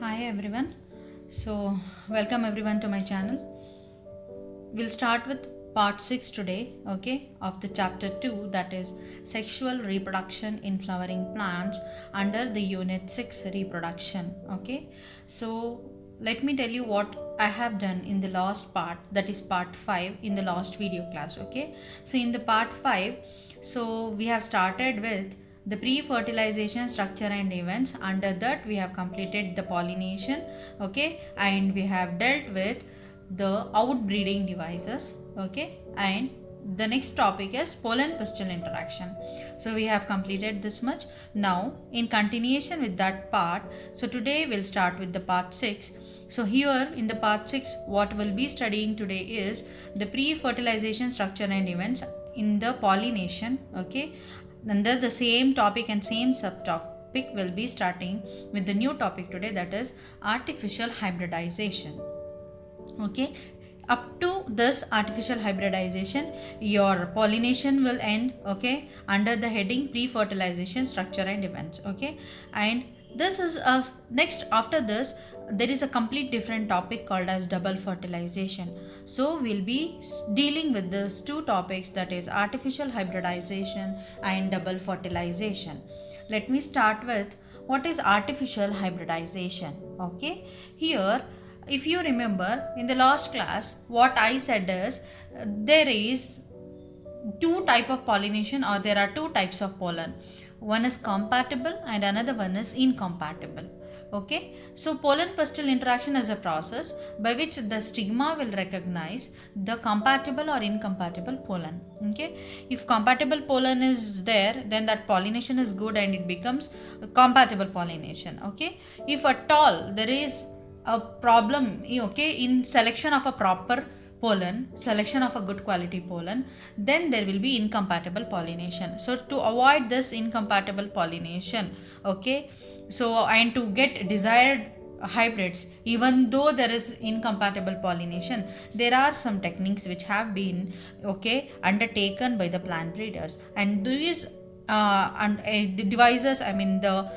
Hi everyone. Welcome everyone to my channel. We'll start with part 6 today, okay, of the chapter 2, that is sexual reproduction in flowering plants under the unit 6 reproduction, okay. So, let me tell you what I have done in the last part, that is part 5 in the last video class, okay. So, in the part 5, we have started with the pre-fertilization structure and events. Under that we have completed the pollination, okay, and we have dealt with the outbreeding devices, okay, and the next topic is pollen pistil interaction. So we have completed this much. Now in continuation with that part, so today we'll start with the part 6. So here in the part 6, what we'll be studying today is the pre-fertilization structure and events in the pollination, okay. Under the same topic and same subtopic, we'll be starting with the new topic today, that is artificial hybridization, okay. Up to this artificial hybridization, your pollination will end, okay, under the heading pre-fertilization structure and events, okay. And this is a next, after this there is a complete different topic called as double fertilization. So we'll be dealing with these two topics, that is artificial hybridization and double fertilization. Let me start with what is artificial hybridization, okay. Here, if you remember in the last class, what I said is there is two type of pollination, or there are two types of pollen. One is compatible and another one is incompatible, okay. So pollen pistil interaction is a process by which the stigma will recognize the compatible or incompatible pollen, okay. If compatible pollen is there, then that pollination is good and it becomes compatible pollination, okay. If at all there is a problem, okay, in selection of a proper pollen, selection of a good quality pollen, then there will be incompatible pollination. So to avoid this incompatible pollination, okay, so and to get desired hybrids, even though there is incompatible pollination, there are some techniques which have been, okay, undertaken by the plant breeders, and these the devices, I mean the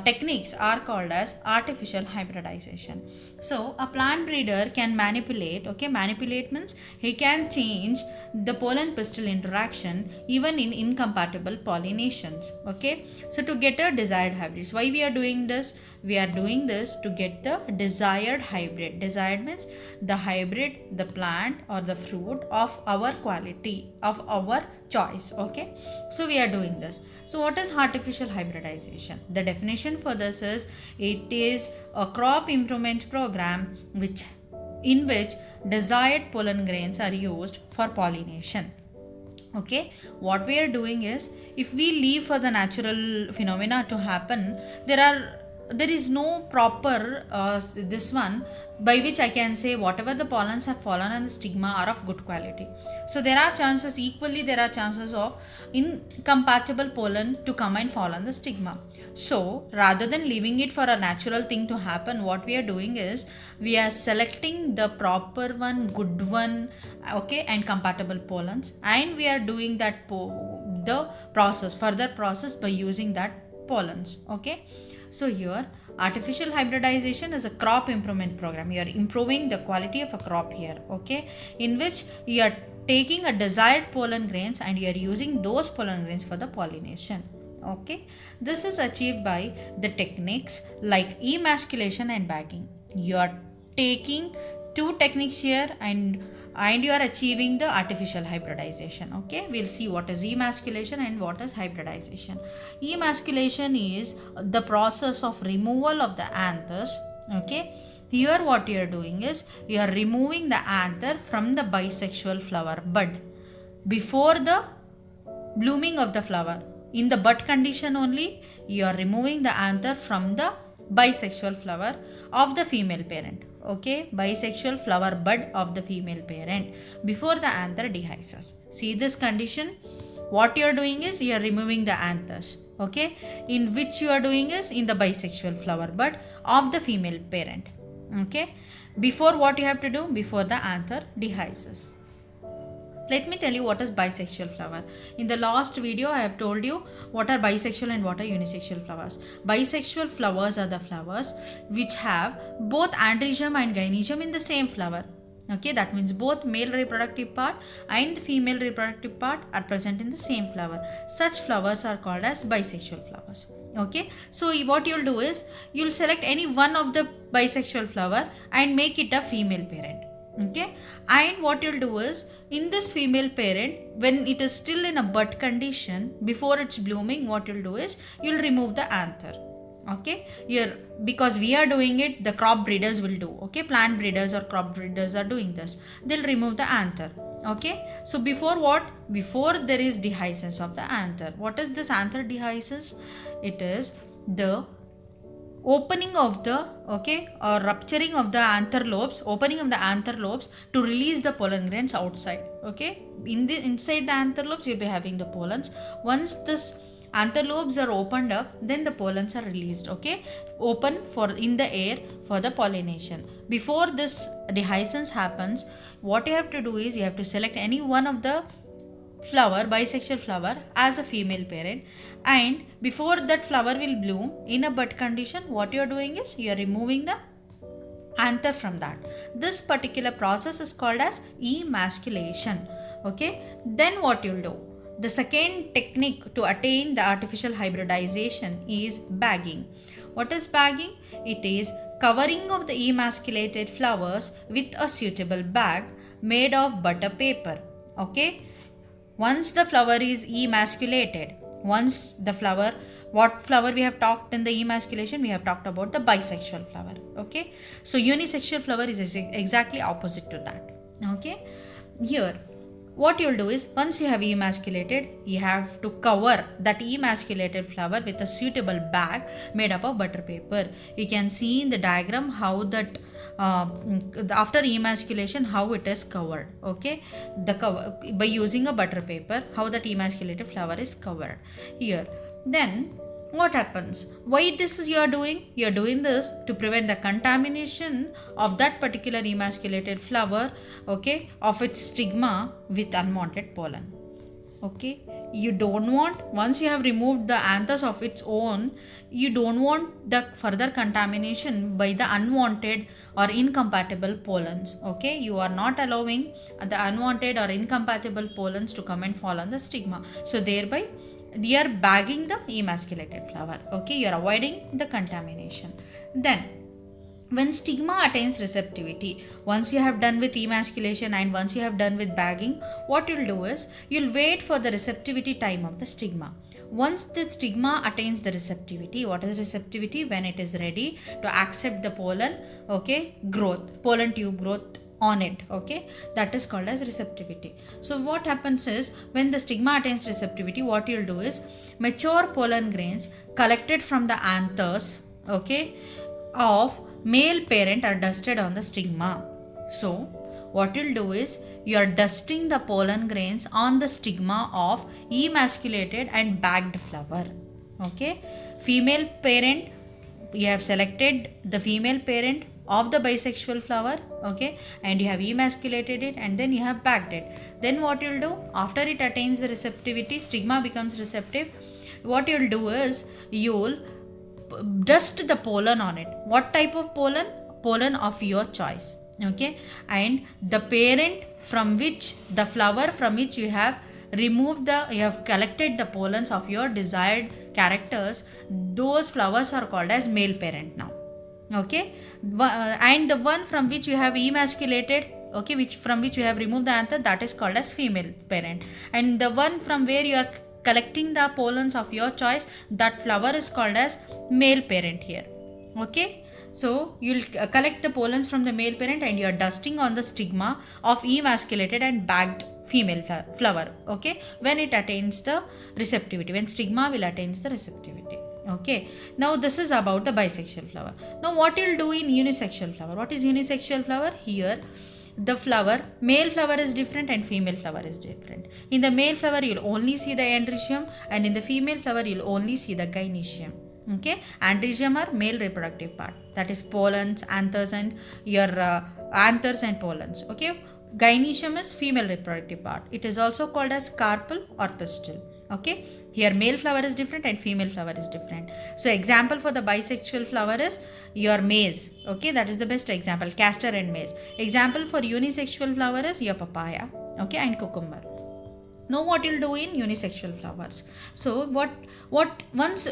techniques are called as artificial hybridization. So a plant breeder can manipulate, okay, manipulate means he can change the pollen pistil interaction even in incompatible pollinations, okay. So to get a desired hybrids, why we are doing this? We are doing this to get the desired hybrid. Desired means the hybrid, the plant or the fruit of our quality, of our choice, okay. So we are doing this. So what is artificial hybridization? The definition for this is, it is a crop improvement program in which desired pollen grains are used for pollination, okay. What we are doing is, if we leave for the natural phenomena to happen, there is no proper this one by which I can say whatever the pollens have fallen on the stigma are of good quality. So there are chances, equally there are chances of incompatible pollen to come and fall on the stigma. So rather than leaving it for a natural thing to happen, what we are doing is we are selecting the proper one, good one, okay, and compatible pollens, and we are doing that the further process by using that pollens, okay. So here artificial hybridization is a crop improvement program. You are improving the quality of a crop here, okay, in which you are taking a desired pollen grains and you are using those pollen grains for the pollination, okay. This is achieved by the techniques like emasculation and bagging. You are taking two techniques here, and you are achieving the artificial hybridization, okay. We'll see what is emasculation and what is hybridization. Emasculation is the process of removal of the anthers, okay. Here what you are doing is you are removing the anther from the bisexual flower bud before the blooming of the flower. In the bud condition only, you are removing the anther from the bisexual flower of the female parent, okay, bisexual flower bud of the female parent before the anther dehisces. See this condition, what you are doing is you are removing the anthers, okay, in which you are doing is in the bisexual flower bud of the female parent, okay. Before, what you have to do? Before the anther dehisces. Let me tell you what is bisexual flower. In the last video, I have told you what are bisexual and what are unisexual flowers. Bisexual flowers are the flowers which have both androgyne and gynoecium in the same flower. Okay, that means both male reproductive part and female reproductive part are present in the same flower. Such flowers are called as bisexual flowers. Okay, so what you'll do is you'll select any one of the bisexual flower and make it a female parent. Okay, and what you'll do is in this female parent, when it is still in a bud condition before it's blooming, what you'll do is you'll remove the anther. Okay, here, because we are doing it, the crop breeders will do. Okay, plant breeders or crop breeders are doing this. They'll remove the anther. Okay, so before what? Before there is dehiscence of the anther. What is this anther dehiscence? It is the opening of the or rupturing of the anther lobes, opening of the anther lobes to release the pollen grains outside. Okay, inside the anther lobes you'll be having the pollens. Once this anther lobes are opened up, then the pollens are released. Okay, open for in the air for the pollination. Before this dehiscence happens, what you have to do is you have to select any one of the flower, bisexual flower, as a female parent, and before that flower will bloom in a bud condition, what you are doing is you are removing the anther from that. This particular process is called as emasculation. Okay, then what you'll do, the second technique to attain the artificial hybridization is bagging. What is bagging? It is covering of the emasculated flowers with a suitable bag made of butter paper. Okay, once the flower is emasculated, once the flower, what flower we have talked in the emasculation, we have talked about the bisexual flower. Okay, so unisexual flower is exactly opposite to that. Okay, here what you will do is once you have emasculated, you have to cover that emasculated flower with a suitable bag made up of butter paper. You can see in the diagram how that after emasculation how it is covered. Okay, the cover by using a butter paper, how that emasculated flower is covered here. Then what happens? Why this is you are doing? You are doing this to prevent the contamination of that particular emasculated flower, okay, of its stigma with unwanted pollen. Okay, you don't want, once you have removed the anthers of its own, you don't want the further contamination by the unwanted or incompatible pollens. Okay, you are not allowing the unwanted or incompatible pollens to come and fall on the stigma, so thereby you are bagging the emasculated flower. Okay, you are avoiding the contamination. Then when stigma attains receptivity, once you have done with emasculation and once you have done with bagging, what you'll do is you'll wait for the receptivity time of the stigma. Once the stigma attains the receptivity, what is receptivity? When it is ready to accept the pollen, okay, growth, pollen tube growth on it. Okay, that is called as receptivity. So what happens is when the stigma attains receptivity, what you'll do is mature pollen grains collected from the anthers, okay, of male parent are dusted on the stigma. So what you'll do is you are dusting the pollen grains on the stigma of emasculated and bagged flower. Okay, female parent, you have selected the female parent of the bisexual flower, okay, and you have emasculated it and then you have bagged it. Then what you'll do, after it attains the receptivity, stigma becomes receptive, what you'll do is you'll dust the pollen on it. What type of pollen? Pollen of your choice. Okay, and the parent from which, the flower from which you have removed the, you have collected the pollens of your desired characters, those flowers are called as male parent now. Okay, and the one from which you have emasculated, okay, which from which you have removed the anther, that is called as female parent, and the one from where you are collecting the pollens of your choice, that flower is called as male parent here. Okay, so you'll collect the pollens from the male parent and you are dusting on the stigma of emasculated and bagged female flower. Okay, when it attains the receptivity, when stigma will attains the receptivity. Okay, now this is about the bisexual flower. Now what you'll do in unisexual flower? What is unisexual flower? Here the flower, male flower is different and female flower is different. In the male flower you'll only see the androecium, and in the female flower you'll only see the gynoecium. Okay, androecium are male reproductive part, that is pollens, anthers and your anthers and pollens. Okay, Gynoecium is female reproductive part. It is also called as carpel or pistil. Okay, here male flower is different and female flower is different. So example for the bisexual flower is your maize. Okay, that is the best example, castor and maize. Example for unisexual flower is your papaya, okay, and cucumber. Know what you'll do in unisexual flowers. So what once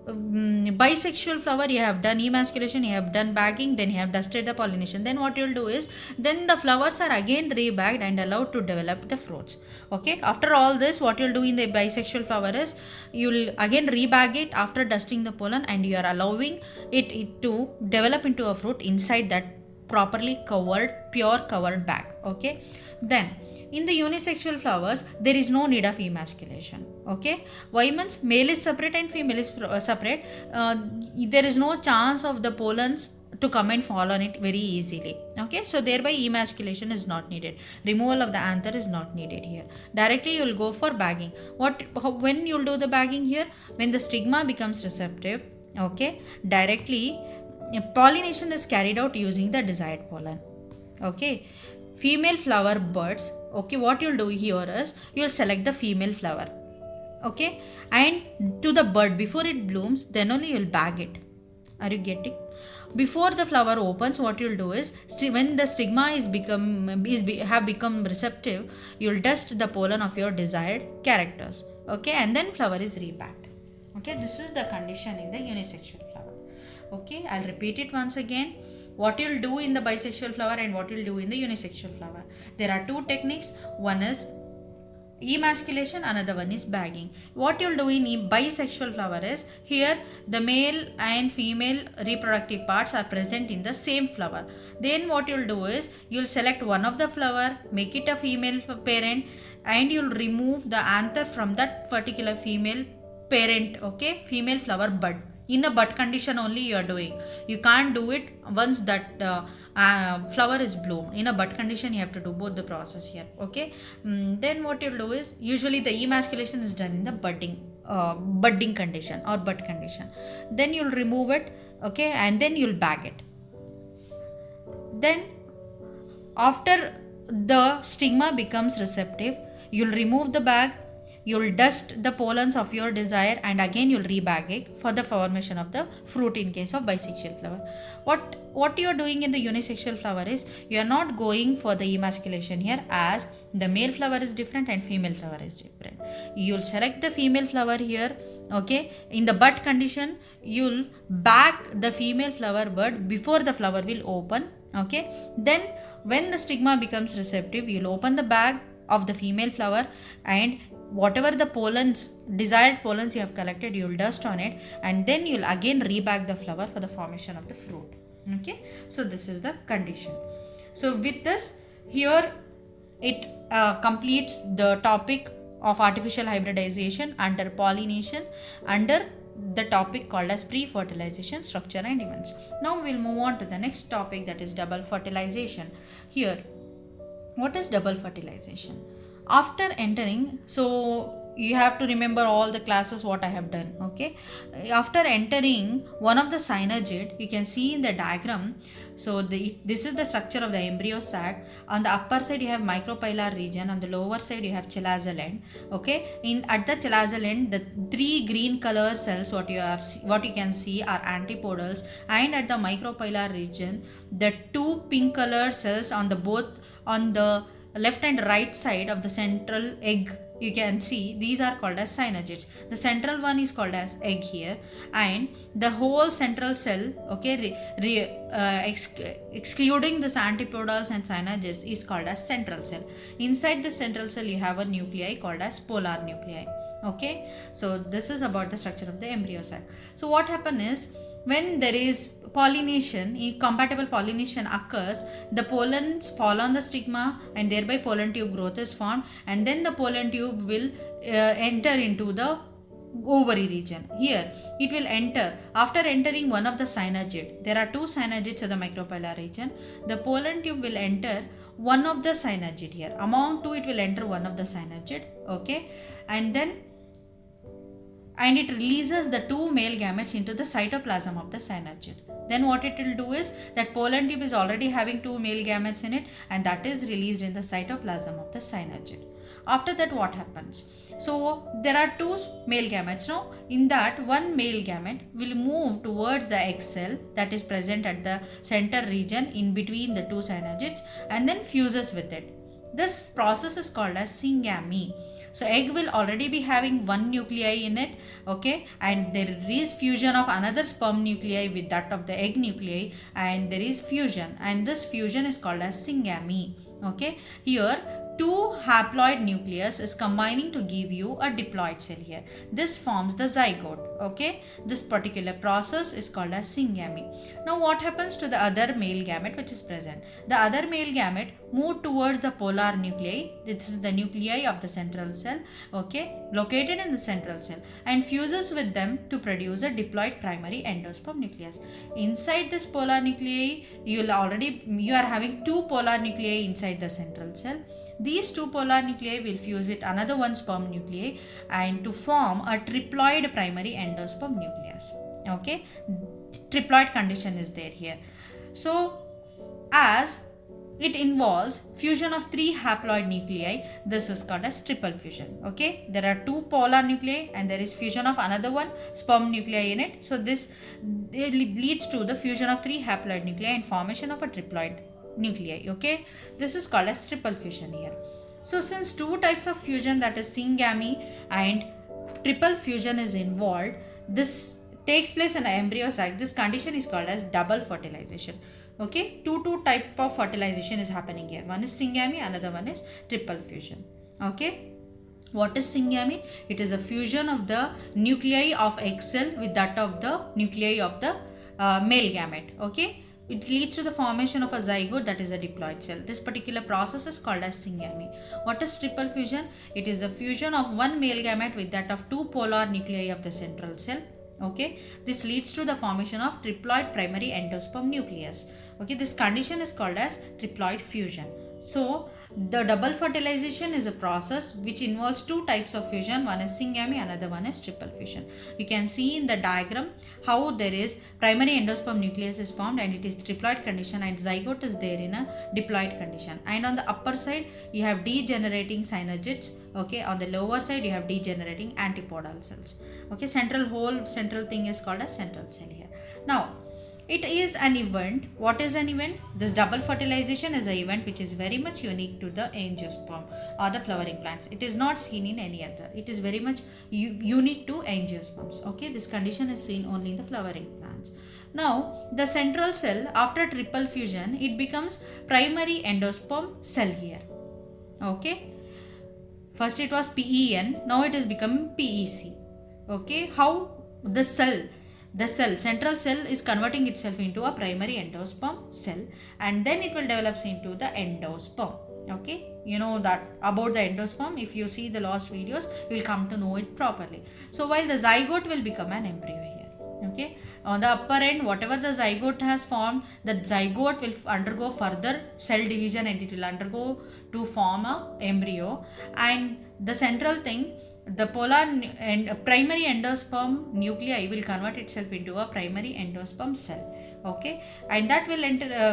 bisexual flower, you have done emasculation, you have done bagging, then you have dusted the pollination. Then what you'll do is, then the flowers are again rebagged and allowed to develop the fruits. Okay, after all this, what you'll do in the bisexual flower is, you'll again rebag it after dusting the pollen, and you are allowing it to develop into a fruit inside that properly covered, pure covered bag. Okay, then in the unisexual flowers, there is no need of emasculation. Okay, why means male is separate and female is separate. There is no chance of the pollens to come and fall on it very easily. Okay, so thereby emasculation is not needed. Removal of the anther is not needed here. Directly you will go for bagging. When you will do the bagging here? When the stigma becomes receptive. Okay, directly pollination is carried out using the desired pollen. Okay, female flower buds. Okay, what you'll do here is, you'll select the female flower. Okay, and to the bud, before it blooms, then only you'll bag it. Are you getting? Before the flower opens, what you'll do is, when the stigma have become receptive, you'll dust the pollen of your desired characters. Okay, and then flower is repacked. Okay, this is the condition in the unisexual flower. Okay, I'll repeat it once again. What you'll do in the bisexual flower and what you'll do in the unisexual flower. There are two techniques. One is emasculation, another one is bagging. What you'll do in bisexual flower is, here the male and female reproductive parts are present in the same flower. Then what you'll do is, you'll select one of the flower, make it a female parent, and you'll remove the anther from that particular female parent. Okay, female flower bud. In a bud condition only you are doing. You can't do it once that flower is bloomed. In a bud condition you have to do both the process here. Okay, then what you'll do is, usually the emasculation is done in the budding condition or bud condition. Then you'll remove it. Okay, and then you'll bag it. Then after the stigma becomes receptive, you'll remove the bag, you'll dust the pollens of your desire, and again you'll rebag it for the formation of the fruit in case of bisexual flower. What you are doing in the unisexual flower is, you are not going for the emasculation here, as the male flower is different and female flower is different. You'll select the female flower here. Okay, in the bud condition you'll bag the female flower bud before the flower will open. Okay, then when the stigma becomes receptive, you'll open the bag of the female flower, and whatever the desired pollens you have collected, you'll dust on it, and then you'll again rebag the flower for the formation of the fruit. Okay, so this is the condition. So with this, here it completes the topic of artificial hybridization under pollination, under the topic called as pre-fertilization structure and events. Now we'll move on to the next topic, that is double fertilization. Here, what is double fertilization? After entering, so you have to remember all the classes what I have done. Okay, after entering one of the synergid, you can see in the diagram. So this is the structure of the embryo sac. On the upper side you have micropylar region, on the lower side you have chelazal end. Okay, at the chelazal end, the three green color cells what you can see are antipodals, and at the micropylar region, the two pink color cells on the left and right side of the central egg, you can see these are called as synergids. The central one is called as egg here, and the whole central cell, okay, excluding this antipodals and synergids, is called as central cell. Inside the central cell you have a nuclei called as polar nuclei. Okay, so this is about the structure of the embryo sac. So what happens is, when there is pollination, compatible pollination occurs, the pollens fall on the stigma, and thereby pollen tube growth is formed, and then the pollen tube will enter into the ovary region. Here it will enter after entering one of the synergid. There are two synergids in the micropylar region. The pollen tube will enter one of the synergid here. Among two, it will enter one of the synergid. Okay, and then and it releases the two male gametes into the cytoplasm of the synergid. Then what it will do is that pollen tube is already having two male gametes in it, and that is released in the cytoplasm of the synergid. After that, what happens? So there are two male gametes now. In that, one male gamete will move towards the egg cell that is present at the center region in between the two synergids and then fuses with it. This process is called as syngamy. So egg will already be having one nuclei in it, okay, and there is fusion of another sperm nuclei with that of the egg nuclei, and there is fusion, and this fusion is called as syngamy. Okay, here two haploid nucleus is combining to give you a diploid cell here. This forms the zygote. Okay, this particular process is called as syngamy. Now what happens to the other male gamete which is present? The other male gamete move towards the polar nuclei. This is the nuclei of the central cell, okay, located in the central cell, and fuses with them to produce a diploid primary endosperm nucleus. Inside this polar nuclei, you are having two polar nuclei inside the central cell. These two polar nuclei will fuse with another one sperm nuclei and to form a triploid primary endosperm nucleus. Okay, triploid condition is there here. So as it involves fusion of three haploid nuclei, this is called as triple fusion. Okay, there are two polar nuclei and there is fusion of another one sperm nuclei in it. So this leads to the fusion of three haploid nuclei and formation of a triploid nuclei. Okay, this is called as triple fusion here. So since two types of fusion, that is syngamy and triple fusion, is involved, this takes place in an embryo sac. This condition is called as double fertilization. Okay, two type of fertilization is happening here. One is syngamy, another one is triple fusion. Okay, what is syngamy? It is a fusion of the nuclei of egg cell with that of the nuclei of the male gamete. Okay, it leads to the formation of a zygote, that is a diploid cell. This particular process is called as syngamy. What is triple fusion? It is the fusion of one male gamete with that of two polar nuclei of the central cell. Okay, this leads to the formation of triploid primary endosperm nucleus. Okay, this condition is called as triploid fusion. So the double fertilization is a process which involves two types of fusion. One is syngamy, another one is triple fusion. You can see in the diagram how there is primary endosperm nucleus is formed and it is triploid condition, and zygote is there in a diploid condition. And on the upper side you have degenerating synergids. Okay, on the lower side you have degenerating antipodal cells. Okay, central thing is called as central cell here. Now it is an event. What is an event? This double fertilization is an event which is very much unique to the angiosperm or the flowering plants. It is not seen in any other. It is very much unique to angiosperms. Okay, this condition is seen only in the flowering plants. Now the central cell, after triple fusion, it becomes primary endosperm cell here. Okay, first it was PEN, now it is becoming PEC. Okay, how the central cell is converting itself into a primary endosperm cell, and then it will develop into the endosperm. Okay, you know that about the endosperm. If you see the last videos, you will come to know it properly. So while the zygote will become an embryo here. Okay, on the upper end, whatever the zygote has formed, that zygote will undergo further cell division and it will undergo to form a embryo. And the central thing, the polar and primary endosperm nuclei will convert itself into a primary endosperm cell. Okay, and that will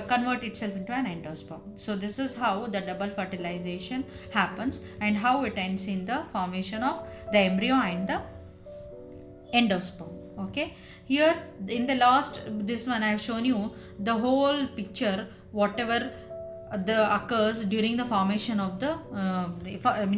convert itself into an endosperm. So this is how the double fertilization happens and how it ends in the formation of the embryo and the endosperm. Okay, here in the last, this one I have shown you the whole picture, whatever the occurs during the formation of the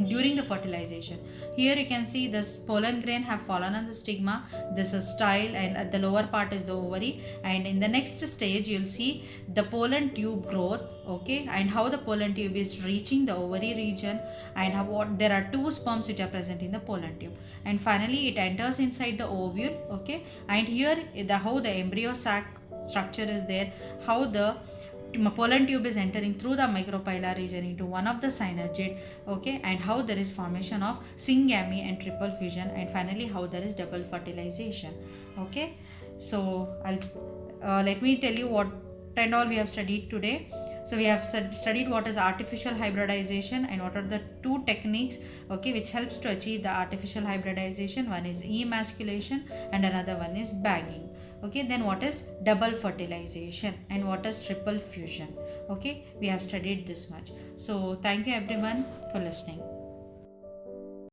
during the fertilization. Here you can see this pollen grain have fallen on the stigma. This is style, and at the lower part is the ovary, and in the next stage you'll see the pollen tube growth. Okay, and how the pollen tube is reaching the ovary region, and how there are two sperms which are present in the pollen tube, and finally it enters inside the ovule. Okay, and here how the embryo sac structure is there, how the pollen tube is entering through the micropylar region into one of the synergid. Okay, and how there is formation of syngamy and triple fusion, and finally how there is double fertilization. Okay, so I'll let me tell you what and all we have studied today. So we have studied what is artificial hybridization and what are the two techniques, okay, which helps to achieve the artificial hybridization. One is emasculation and another one is bagging. Okay, then what is double fertilization and what is triple fusion. Okay, we have studied this much. So thank you everyone for listening.